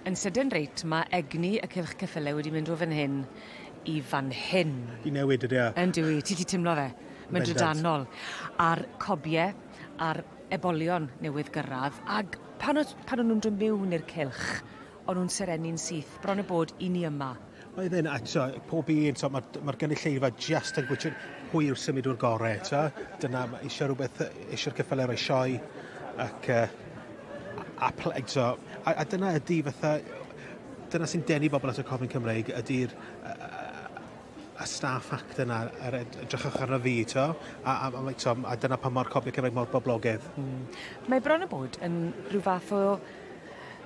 Yn sydyn reit, mae egni y cylch ceffylau wedi mynd o fan hyn i fan hyn. I newid ydy. Yn dwi, ti timlo fe? Mae'n drydanol. A'r cobiau, a'r ebolion newydd gyrraedd, ac pan o'n nhw'n dod mewn i'r cylch, o'n nhw'n serenu'n syth, bron y bod i ni yma. Oedd hyn, pob un, mae'r gynulleidfa just yn gwybod pwy yw'r symud o'r gorau. Dyna, eisiau rhywbeth, eisiau'r ceffylau roi sioe, ac a dyna ydy fatha, dyna sy'n denu bobl at y Cobiau Cymreig, ydy'r y staff act yna, edrychwch arno fi, a dyna pan mae'r Cobiau Cymreig mor boblogaidd. Mae bron y bod yn rhyw fath o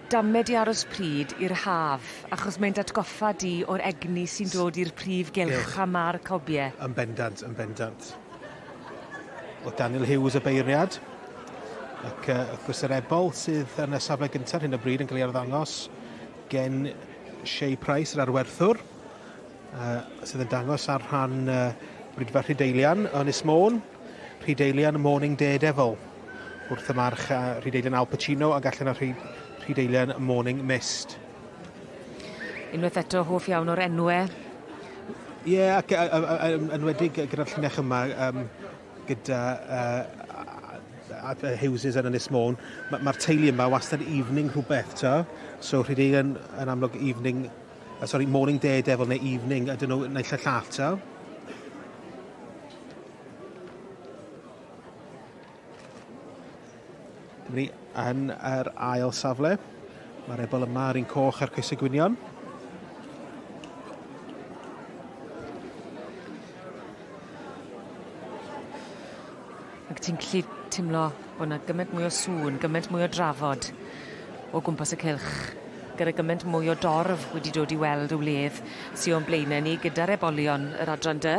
damed i aros pryd i'r haf, achos mae'n datgoffa di o'r egni sy'n dod i'r prif gylch am ar cobiau. Yn bendant, yn bendant. O Daniel Hughes y beiriad. Ac wrth gwrs yr ebol sydd yn y safle gyntaf hyn o bryd yn cael ei arddangos gen Sioe Price, yr arwerthwr, sydd yn dangos ar rhan brydfa Rhydeilian Ynys Môn, Rhydeilian Morning Daredevil, wrth y march Rhydeilian Al Pacino ac allan ar Rhydeilian Morning Mist. Unwaith eto hoff iawn o'r enwau? Ie, ac enwedig gyda'r llinell yma, gyda Hughes yn Ynys Môn, mae'r teulu yma wastad evening rhywbeth, so Rhydeilian yn amlwg evening, Morning Daredevil neu evening, ydyn nhw neu llall, Dyma ni yn yr ail safle. Mae'r ebol yma ar un coch ar coesau gwynion. Ac ti'n gallu timlo bod yna gymaint mwy o sŵn, gymaint mwy o drafod o gwmpas y cylch, gyda gymaint mwy o dorf wedi dod i weld o wledd sy'n o'n blaenau ni gyda'r ebolion yr adran dy,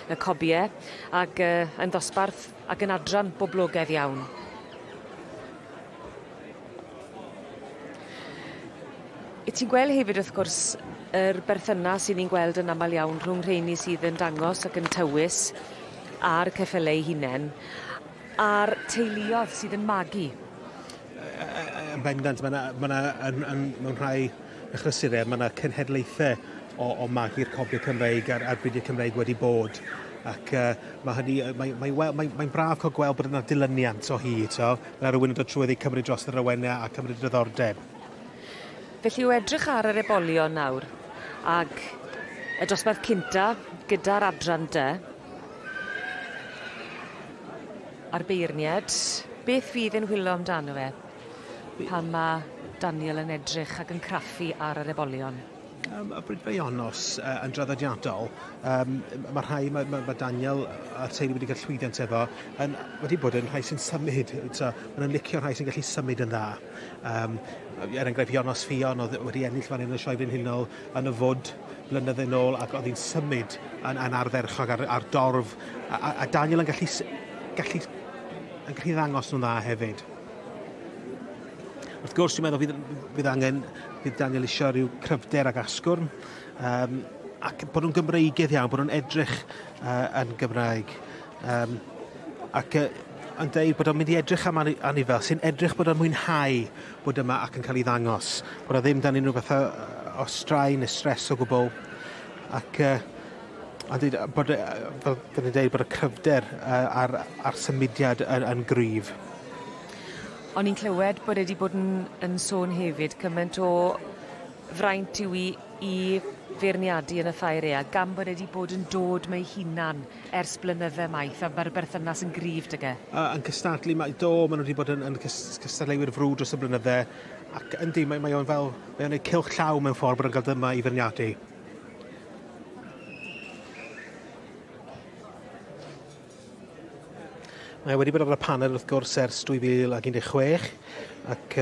y cobiau, ac yn ddosbarth ac yn adran boblogaidd iawn. Ti'n gweld hefyd wrth gwrs yr berthynas sy'n ni'n gweld yn aml iawn rhwng rheini sydd yn dangos ac yn tywys a'r ceffylau hunain a'r teuluoedd sydd yn magu. Yn bendant, mewn rhai ychlysuriau, mae yna cenhedlaethau o magu'r Cobiau Cymreig a'r Brydau Cymreig wedi bod. Ac mae'n braf cael gweld bod yna dilyniant o hi. Mae rhywun yn dod trwy wedi cymryd dros yr awenau a cymryd diddordeb. Felly yw edrych ar yr ebolion nawr, ac y dosbarth cynta gyda'r adran dy, a'r beirniad, beth fydd yn hwylo amdano fe pan mae Daniel yn edrych ac yn craffu ar yr ebolion? Y brydfa Ionos yn draddodiadol, mae Daniel a'r teulu wedi cael llwyddiant efo, wedi bod yn rhai sy'n symud, maen nhw'n licio rhai sy'n gallu symud yn dda. Er enghraifft Ionos Fion oedd wedi ennill fan hyn yn y sioe frenhinol yn y fwd blynydde nôl ac oedd hi'n symud yn ardderchog ar dorf, a Daniel yn gallu ddangos nhw'n dda hefyd. Wrth gwrs, dwi'n meddwl bydd Daniel eisiau rhyw cryfder ag asgwrn, ac bod nhw'n Gymreigaidd iawn, bod nhw'n edrych yn Gymraeg. Ac yn dweud bod o'n mynd i edrych am anifel, sy'n edrych bod o'n mwynhau bod yma ac yn cael ei ddangos. Bod o ddim dan unrhyw fath o straen neu stres o gwbl. Ac bod y cryfder a'r symudiad yn gryf. O'n i'n clywed bod wedi bod yn sôn hefyd cymaint o fraint yw i feirniadu yn y Ffaerea, gan bod wedi bod yn dod me'i hunan ers blynydde maith, a mae'r berthynas yn gryf dy ge. Yn cystadlu, maen nhw wedi bod yn cystadleuwyr frwd dros y blynydde, ac yndi, mae o'n ei cylch llaw mewn ffordd bod yn cael dyma i feirniadu. Mae wedi bod ar y panel wrth gwrs ers 2016 ac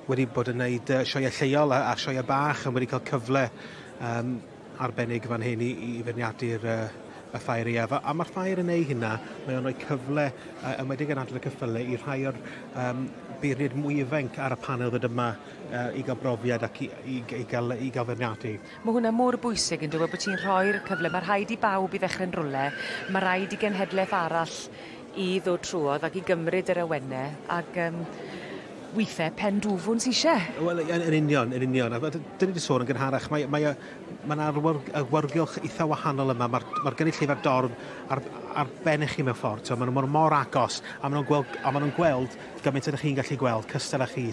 wedi bod yn gwneud sioeau lleol a sioeau bach a wedi cael cyfle arbennig fan hyn i feirniadu'r y Ffaerea. A mae'r Ffair yn ei hynna, mae o'n rhoi cyfle ymwedig yn adran y cyffylau i rhai o'r beirniad mwy ifanc ar y panel ddod yma i gael brofiad ac i gael feirniadu. Mae hwnna mor bwysig yn dweud bod ti'n rhoi'r cyfle. Mae rhaid i bawb i ddechrau'n rwle, mae rhaid i genhedlaeth arall i ddod trwodd ac i gymryd yr awenau. Ac weithiau pen dwfwn sy'n eisiau. Wel, yn union. A dyn ni wedi sôn yn gynharach, mae'n awyrgylch eitha wahanol yma. Mae'r gynulleidfa dorf ar ben eich chi mewn ffordd. Maen nhw mor agos, a maen nhw'n gweld gymaint ydych chi'n gallu gweld, cystal â chi.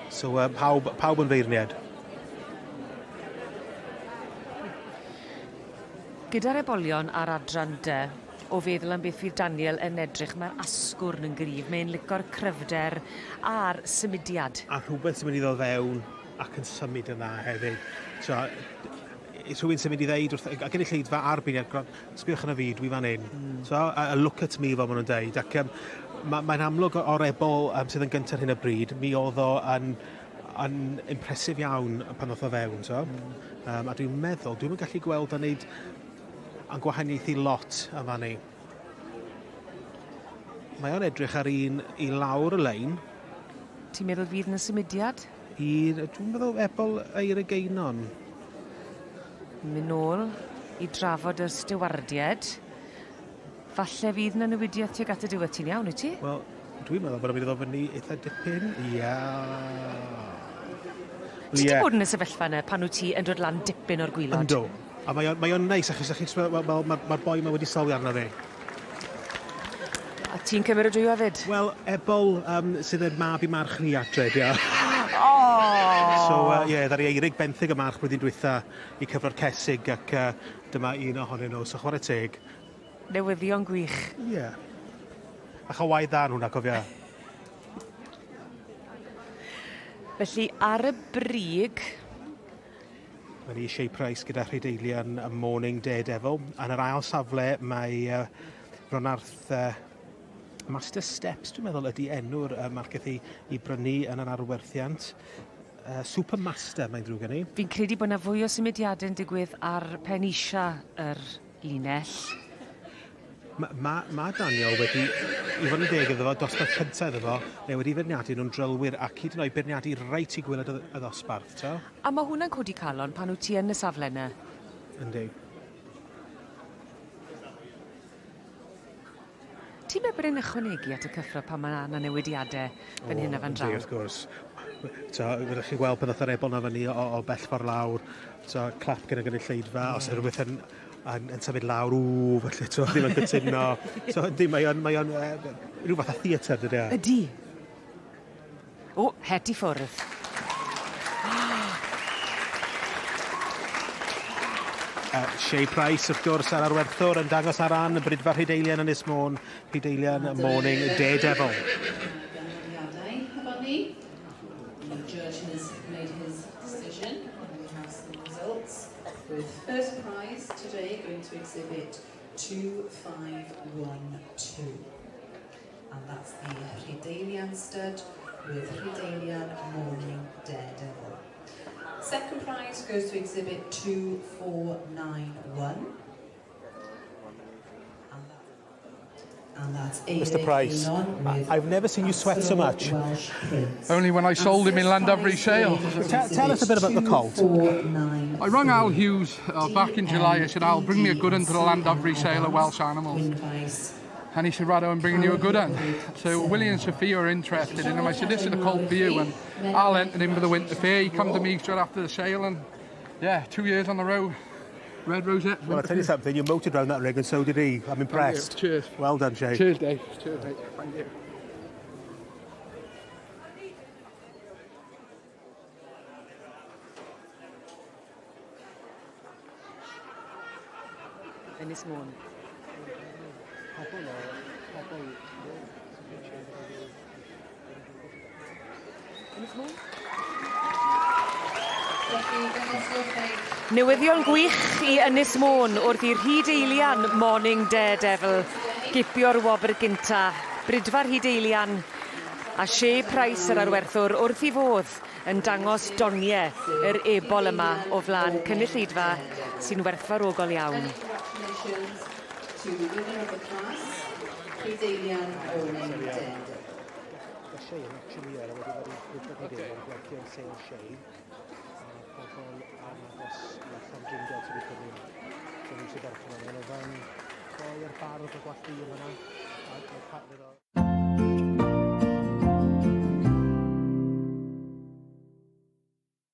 So pawb yn feirniad. Gyda'r Ebolion a'r adran dy, o feddwl am beth fydd Daniel yn edrych, mae'r asgwrn yn gryf. Mae'n licor cryfder a'r symudiad. A rhywbeth sy'n mynd i ddod fewn ac yn symud yna hefyd. Rhywun sy'n mynd i ddeud, a gynulleidfa arbeniad, sbiwch yna fi, dwi fan hyn. A look at me fel maen nhw'n deud. Ac mae'n amlwg o'r Ebol sydd yn gyntaf hyn y bryd, mi oedd o yn impresif iawn pan oedd o fewn. A dwi'n meddwl, dwi'n gallu gweld o'n neud yn gwahaniaethu lot yn fan ni. Mae o'n edrych ar un i lawr y lein. Ti'n meddwl fydd yn y symudiad? Dwi'n meddwl Ebol eir y geinon. Mynd nôl i drafod y stiwardiad. Falle fydd yna newidiaeth tuag at y diwedd, ti'n iawn, wyt ti? Wel, dwi'n meddwl bod o'n mynd i ddod fyny eitha dipyn. Ti wedi bod yn y sefyllfa yna pan wyt ti yn dod lan dipyn o'r gwylod? Yndw. A mae o'n neis, achos mae'r boi yma wedi sylwi arno fi. A ti'n cymryd y dwy o fyd? Wel, Ebol sydd yn mab i march ni adred, ia. Ddari eirig benthyg y march blwyddyn dwytha i cyfro'r cesig, ac dyma un ohonyn nhw, so chwarae teg. Newyddion gwych. Ie. A chawai dda hwnna, cofia. Felly, ar y brig, Mae ni Sioe Price gyda Rhydelian y Morning Daredevil. Yn yr ail safle mae Bronarth Master Steps, dwi'n meddwl, ydy enw'r marceth i brynu yn yr arwerthiant. Super Master, mae'n drwg gen i. Fi'n credu bod yna fwy o symudiadau yn digwydd ar pen isa yr linell. Mae Daniel wedi, i fod yn deg iddo fo, dosbarth cyntaf iddo fo, neu wedi feirniadu nhw'n drylwyr ac hyd yn oed beirniadu reit i gwylod y ddosbarth, to? A mae hwnna'n codi calon pan wyt ti yn y safle yna? Yndi. Ti'n meddwl bod e'n ychwanegu at y cyffro pan mae yna newidiadau fan hyn a fan draw? Yndi, wrth gwrs. Fyddwch chi gweld pan oedd yr Ebol na fyny o bell ffordd lawr, clap gyda gynulleidfa, os yw rhywbeth yn symud lawr, felly, ddim yn gytuno. Yndi, mae o'n rhyw fath o theatr, dydy e? Ydy. O, het i ffwrdd. Sioe Price, wrth gwrs, ar arwerthwr yn dangos ar ran y brydfa Rhydelian Ynys Môn, Rhydelian Morning Daredevil. The judge has made his decision, and we have some results. With first prize today going to exhibit 2512. And that's the Rhydelian stud with Rhydelian Morning Daredevil. Second prize goes to exhibit 2491. And that's Mr. Price, I've never seen you sweat so much. Only when I sold him in Llandafry Sale. Tell us a bit about the colt. I rang Al Hughes back in July. I said, Al, bring me a good one to the Llandafry Sale of Welsh animals. And he said, right, I'm bringing you a good one. So Willie and Sophia are interested in him. I said, this is a colt for you. And Al entered him for the winter fair. He came to me straight after the sale, and 2 years on the road. Red Rosette. Well, I'll tell you something, you motored around that rig and so did he. I'm impressed. Cheers. Well done, Shay. Cheers, Dave. Cheers, mate. Thank you. Ynys Môn. Ynys Môn? Newyddion gwych i Ynys Môn wrth i'r Rhydelian Morning Daredevil gipio'r wobr gynta. Brydfa'r Rhydelian a Sioe Price yr arwerthwr wrth i fodd yn dangos doniau yr ebol yma o flaen cynulleidfa sy'n werthfawrogol iawn. Pobl